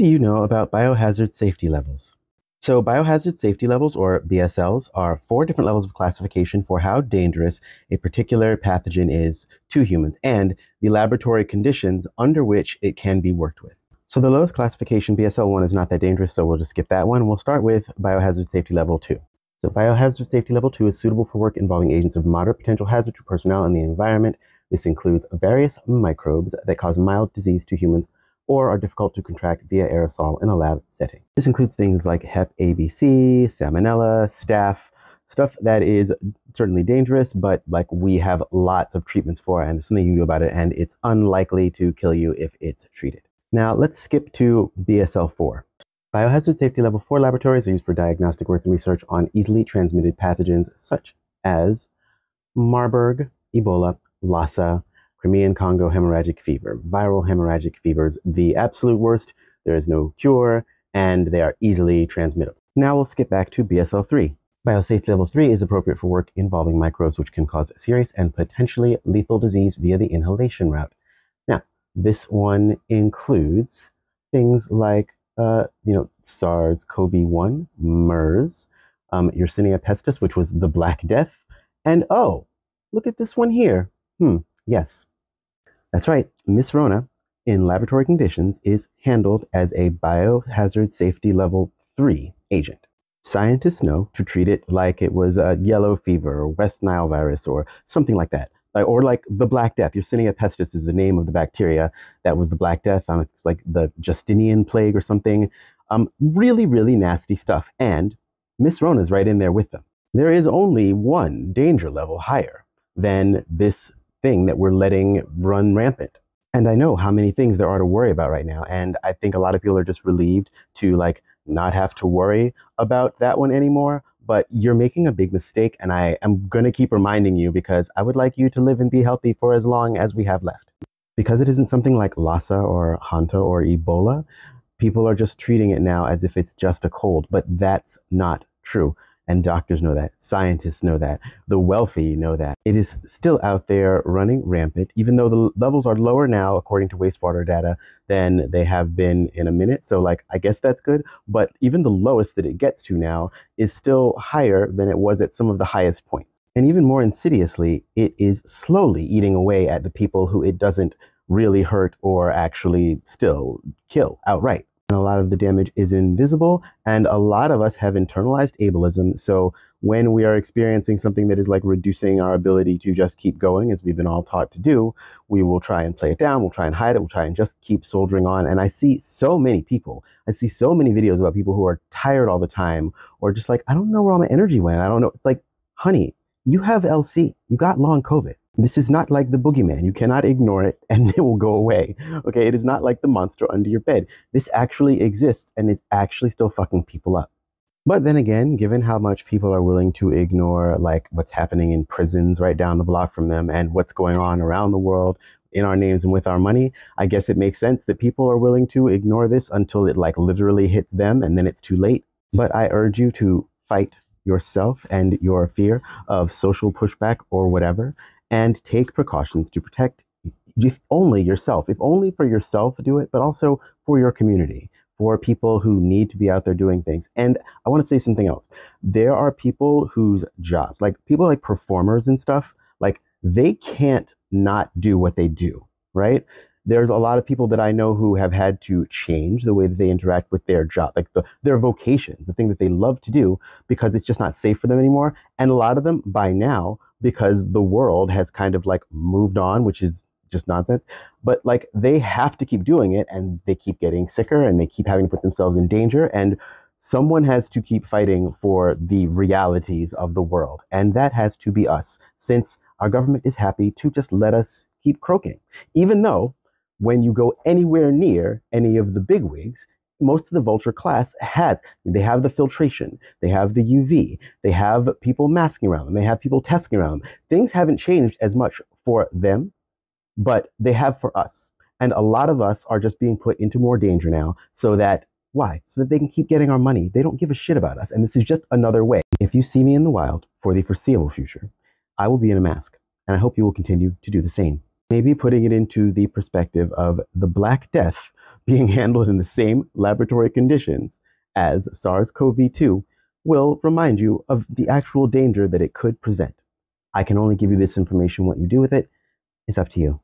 do you know about biohazard safety levels? So, biohazard safety levels, or BSLs, are 4 different levels of classification for how dangerous a particular pathogen is to humans and the laboratory conditions under which it can be worked with. So, the lowest classification, BSL 1, is not that dangerous, so we'll just skip that one. We'll start with biohazard safety level 2. So, biohazard safety level 2 is suitable for work involving agents of moderate potential hazard to personnel and the environment. This includes various microbes that cause mild disease to humans or are difficult to contract via aerosol in a lab setting. This includes things like Hep A, B, C, Salmonella, Staph, stuff that is certainly dangerous, but like we have lots of treatments for, and there's something you can do about it, and it's unlikely to kill you if it's treated. Now let's skip to BSL-4. Biohazard Safety Level 4 laboratories are used for diagnostic work and research on easily transmitted pathogens such as Marburg, Ebola, Lassa, Crimean Congo hemorrhagic fever, viral hemorrhagic fevers, the absolute worst. There is no cure, and they are easily transmittable. Now we'll skip back to BSL-3. Biosafety Level 3 is appropriate for work involving microbes which can cause serious and potentially lethal disease via the inhalation route. Now, this one includes things like SARS-CoV-1, MERS, Yersinia pestis, which was the Black Death, and oh, look at this one here. Yes. That's right, Miss Rona, in laboratory conditions, is handled as a biohazard safety level 3 agent. Scientists know to treat it like it was a yellow fever or West Nile virus or something like that. Or like the Black Death. Yersinia pestis is the name of the bacteria that was the Black Death. It's like the Justinian plague or something. Really, really nasty stuff. And Miss Rona's right in there with them. There is only one danger level higher than this thing that we're letting run rampant. And I know how many things there are to worry about right now. And I think a lot of people are just relieved to not have to worry about that one anymore. But you're making a big mistake. And I am going to keep reminding you because I would like you to live and be healthy for as long as we have left. Because it isn't something like Lassa or Hanta or Ebola, people are just treating it now as if it's just a cold. But that's not true. And doctors know that. Scientists know that. The wealthy know that. It is still out there running rampant, even though the levels are lower now, according to wastewater data, than they have been in a minute. So, I guess that's good. But even the lowest that it gets to now is still higher than it was at some of the highest points. And even more insidiously, it is slowly eating away at the people who it doesn't really hurt or actually still kill outright. And a lot of the damage is invisible, and a lot of us have internalized ableism. So when we are experiencing something that is reducing our ability to just keep going, as we've been all taught to do, we will try and play it down, we'll try and hide it, we'll try and just keep soldiering on. And I see so many videos about people who are tired all the time, or just I don't know where all my energy went. I don't know. It's honey, you have LC, you got long COVID. This is not like the boogeyman. You cannot ignore it and it will go away. Okay, it is not like the monster under your bed. This actually exists and is actually still fucking people up. But then again, given how much people are willing to ignore what's happening in prisons right down the block from them and what's going on around the world in our names and with our money, I guess it makes sense that people are willing to ignore this until it literally hits them and then it's too late. But I urge you to fight yourself and your fear of social pushback or whatever, and take precautions to protect if only yourself. If only for yourself, do it, but also for your community, for people who need to be out there doing things. And I want to say something else. There are people whose jobs, people performers and stuff, they can't not do what they do, right? There's a lot of people that I know who have had to change the way that they interact with their job, their vocations, the thing that they love to do, because it's just not safe for them anymore. And a lot of them by now, because the world has kind of moved on, which is just nonsense, but they have to keep doing it, and they keep getting sicker and they keep having to put themselves in danger, and someone has to keep fighting for the realities of the world, and that has to be us, since our government is happy to just let us keep croaking, even though when you go anywhere near any of the bigwigs, most of the vulture class they have the filtration, they have the UV, they have people masking around them, they have people testing around them. Things haven't changed as much for them, but they have for us. And a lot of us are just being put into more danger now. Why? So that they can keep getting our money. They don't give a shit about us. And this is just another way. If you see me in the wild for the foreseeable future, I will be in a mask. And I hope you will continue to do the same. Maybe putting it into the perspective of the Black Death being handled in the same laboratory conditions as SARS-CoV-2 will remind you of the actual danger that it could present. I can only give you this information. What you do with it is up to you.